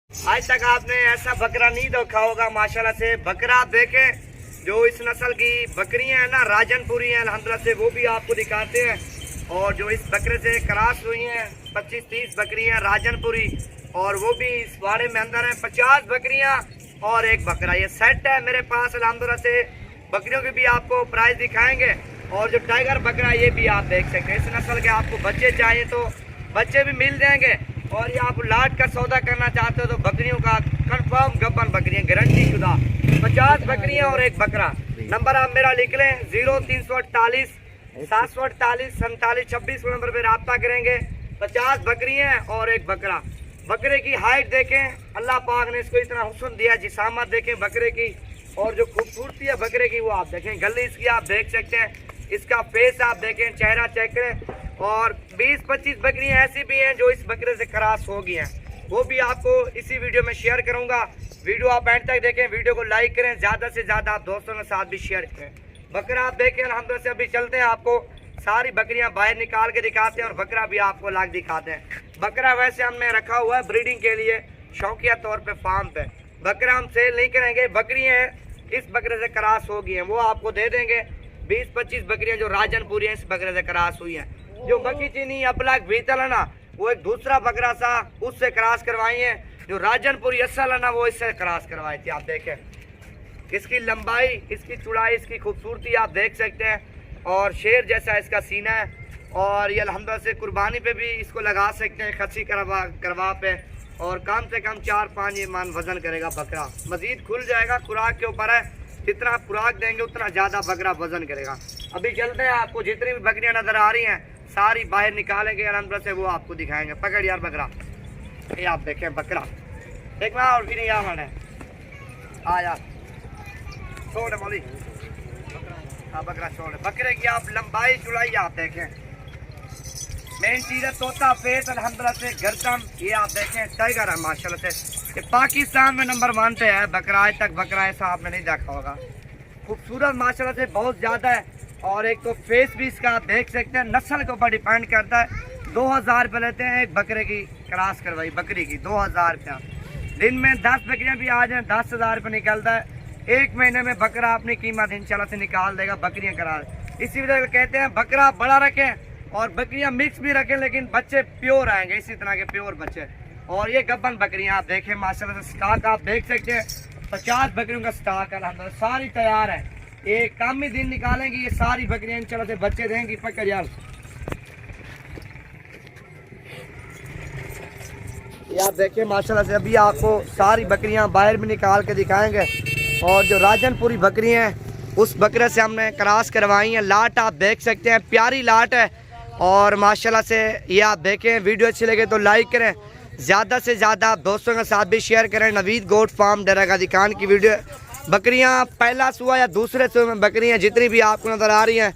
आज तक आपने ऐसा बकरा नहीं देखा होगा माशाल्लाह से। बकरा आप देखें, जो इस नस्ल की बकरियां हैं ना, राजनपुरी हैं अल्हम्दुलिल्लाह से, वो भी आपको दिखाते हैं। और जो इस बकरे से क्रॉस हुई हैं 25-30 बकरियां राजनपुरी, और वो भी इस वाड़े में अंदर हैं 50 बकरियां और एक बकरा। ये सेट है मेरे पास अल्हम्दुलिल्लाह से। बकरियों के भी आपको प्राइस दिखाएंगे। और जो टाइगर बकरा ये भी आप देख सकते हैं। इस नस्ल के आपको बच्चे चाहिए तो बच्चे भी मिल जाएंगे। और ये आप लाट का सौदा करना चाहते हो तो बकरियों का कंफर्म गब्बन बकरियां गारंटी शुदा 50 बकरियां और एक बकरा। नंबर आप मेरा लिख लें 0348 748 4726 नंबर पे रब्ता करेंगे। 50 बकरियां और एक बकरा। बकरे की हाइट देखें, अल्लाह पाक ने इसको इतना हुस्न दिया, जिसामत देखें बकरे की, और जो खूबसूरती है बकरे की वो आप देखें। गली इसकी आप देख सकते हैं, इसका फेस आप देखें, चेहरा चेक करें। और 20-25 बकरियां ऐसी भी हैं जो इस बकरे से क्रॉस हो गई हैं, वो भी आपको इसी वीडियो में शेयर करूंगा। वीडियो आप एंड तक देखें, वीडियो को लाइक करें, ज़्यादा से ज़्यादा आप दोस्तों के साथ भी शेयर करें। बकरा आप देखें अल्हम्दुलिल्लाह से। अभी चलते हैं, आपको सारी बकरियां बाहर निकाल के दिखाते हैं और बकरा भी आपको लाग दिखाते हैं। बकरा वैसे हमने रखा हुआ है ब्रीडिंग के लिए, शौकिया तौर पे फार्म पे। बकरा हम सेल नहीं करेंगे। बकरियां इस बकरे से क्रॉस हो गई हैं, वो आपको दे देंगे। 20-25 बकरियां जो राजनपुरी हैं इस बकरे से क्रॉस हुई हैं। जो बकी चीनी अपलाग बीतल है ना, वो एक दूसरा बकरा सा उससे क्रॉस करवाई है। जो राजनपुरी असल है ना, वो इससे क्रॉस करवाई थी। आप देखें इसकी लंबाई, इसकी चौड़ाई, इसकी खूबसूरती आप देख सकते हैं। और शेर जैसा इसका सीना है। और ये अल्हम्दुलिल्लाह से कुर्बानी पे भी इसको लगा सकते हैं, खस्सी करवा पे। और कम से कम 4-5 ये मान वजन करेगा बकरा। मजीद खुल जाएगा, खुराक के ऊपर है। जितना आप खुराक देंगे उतना ज़्यादा बकरा वजन करेगा। अभी चलते हैं, आपको जितनी भी बकरियां नज़र आ रही हैं सारी बाहर निकालेंगे अल्हम्दुलिल्लाह से, वो आपको दिखाएंगे। पकड़ यार बकरा, ये आप देखें बकरा देखना। और फिर यहाँ मन है, आ यार छोड़ मौली, हाँ बकरा छोड़। बकरे की आप लंबाई चौड़ाई आप देखें। मेन चीज़ है तोता फेस अल्हम्दुलिल्लाह से, गर्दन ये आप देखें टाइगर है माशाल्लाह से। ये पाकिस्तान में नंबर 1 पे है बकरा। आज तक बकरा ऐसा आपने नहीं देखा होगा। खूबसूरत माशाल्लाह से बहुत ज़्यादा है। और एक तो फेस भी इसका आप देख सकते हैं। नस्ल के ऊपर डिपेंड करता है। 2000 रुपये लेते हैं एक बकरे की क्रॉस करवाई बकरी की, 2000 रुपया। दिन में 10 बकरियाँ भी आ जाएँ 10,000 रुपये निकलता है। एक महीने में बकरा अपनी कीमत इंशाल्लाह से निकाल देगा बकरियाँ करा। इसी वजह से कहते हैं बकरा बड़ा रखें और बकरियाँ मिक्स भी रखें, लेकिन बच्चे प्योर आएंगे, इसी तरह के प्योर बच्चे। और ये गब्बन बकरियाँ आप देखें माशाल्लाह से। स्टॉक आप देख सकते हैं, 50 बकरियों का स्टॉक है, सारी तैयार है। एक कम ही दिन निकालेंगी ये सारी बकरियां इंशाल्लाह से बच्चे देंगी। पकड़ यार, ये आप देखिए माशाल्लाह से। अभी आपको सारी बकरियां बाहर भी निकाल के दिखाएंगे। और जो राजनपुरी बकरियां हैं उस बकरे से हमने क्रॉस करवाई हैं। लाट आप देख सकते हैं, प्यारी लाट है। और माशाल्लाह से ये आप देखें। वीडियो अच्छी लगे तो लाइक करें, ज़्यादा से ज़्यादा आप दोस्तों के साथ भी शेयर करें। नवीद गोट फार्म डेरा गाजी खान की वीडियो। बकरियां पहला सुआ या दूसरे सुए में बकरियां जितनी भी आपको नज़र आ रही हैं,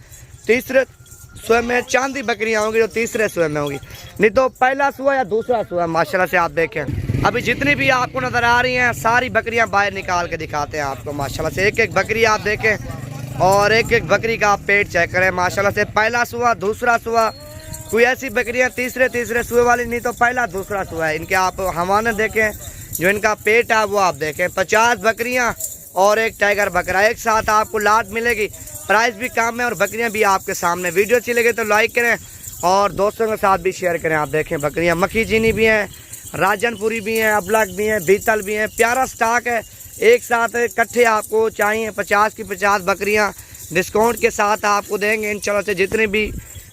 तीसरे सुए में चांदी बकरियां होंगी जो तीसरे सुए में होंगी, नहीं तो पहला सुआ या दूसरा सुआ माशाल्लाह से। आप देखें अभी जितनी भी आपको नज़र आ रही हैं सारी बकरियां बाहर निकाल के दिखाते हैं आपको माशाल्लाह से। एक एक बकरी आप देखें और एक एक बकरी का आप पेट चेक करें माशाल्लाह से। पहला सुआ, दूसरा सुआ, कोई ऐसी बकरियाँ तीसरे सुए वाली नहीं तो पहला दूसरा सुआ है। इनके आप हवाने देखें, जो इनका पेट है वो आप देखें। 50 बकरियाँ और एक टाइगर बकरा एक साथ आपको लाट मिलेगी। प्राइस भी कम है और बकरियां भी आपके सामने। वीडियो अच्छी लगे तो लाइक करें और दोस्तों के साथ भी शेयर करें। आप देखें बकरियां मक्खी चीनी भी हैं, राजनपुरी भी हैं, अबलग भी हैं, बीतल भी हैं। प्यारा स्टॉक है। एक साथ इकट्ठे आपको चाहिए 50 की 50 बकरियां डिस्काउंट के साथ आपको देंगे इंशाल्लाह से। जितनी भी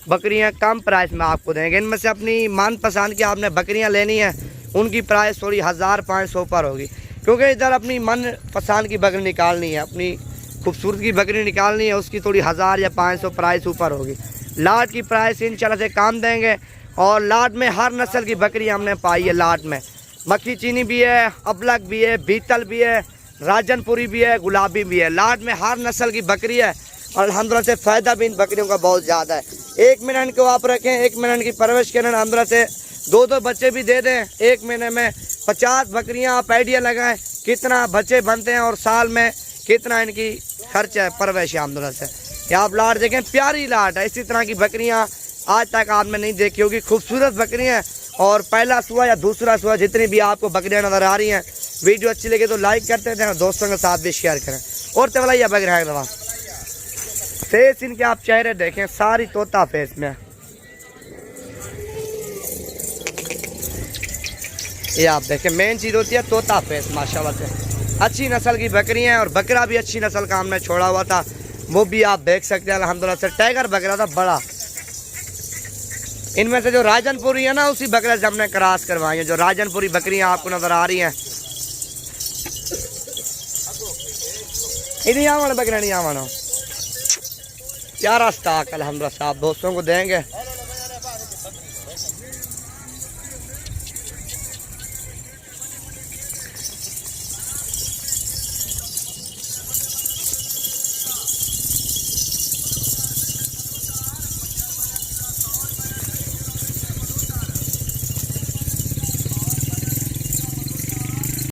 बकरियां कम प्राइस में आपको देंगे। इनमें से अपनी मनपसंद की आपने बकरियाँ लेनी है, उनकी प्राइस थोड़ी 1500 पर होगी, क्योंकि इधर अपनी मन पसंद की बकरी निकालनी है, अपनी खूबसूरत की बकरी निकालनी है, उसकी थोड़ी 1000 या 500 प्राइस ऊपर होगी। लाट की प्राइस इंशाल्लाह से कम देंगे। और लाट में हर नस्ल की बकरी हमने पाई है। लाट में मक्खी चीनी भी है, अबलग भी है, बीतल भी है, राजनपुरी भी है, गुलाबी भी है। लाट में हर नस्ल की बकरी है और अल्हम्दुलिल्लाह से फ़ायदा भी इन बकरियों का बहुत ज़्यादा है। 1 मिनट को आप रखें, 1 मिनट की परवरिश करें, अल्हम्दुलिल्लाह से 2-2 बच्चे भी दे दें। 1 महीने में 50 बकरियां आप आइडिया लगाएं कितना बच्चे बनते हैं और साल में कितना इनकी खर्च है परवरिश अल्हम्दुलिल्लाह से। ये आप लाट देखें, प्यारी लाट है। इसी तरह की बकरियां आज तक आपने नहीं देखी होगी। खूबसूरत बकरियां और पहला सुआ या दूसरा सुआ, जितनी भी आपको बकरियां नजर आ रही हैं, वीडियो अच्छी लगे तो लाइक करते थे, दोस्तों के साथ भी शेयर करें। और तवलैया बकरियां है दवा फेस इनके आप चेहरे देखें, सारी तोता फेस में। ये आप देखें, मेन चीज़ होती है तोता फेस माशाल्लाह से। अच्छी नस्ल की बकरियां हैं और बकरा भी अच्छी नस्ल का हमने छोड़ा हुआ था, वो भी आप देख सकते हैं अल्हम्दुलिल्लाह से। टाइगर बकरा था बड़ा, इनमें से जो राजनपुरी है ना उसी बकरे से हमने क्रॉस करवाई है। जो राजनपुरी बकरियां आपको नजर आ रही हैं, इन्हीं आवन बकरियां नहीं आवन, प्यारा स्टॉक अल्हम्दुलिल्लाह से आप दोस्तों को देंगे।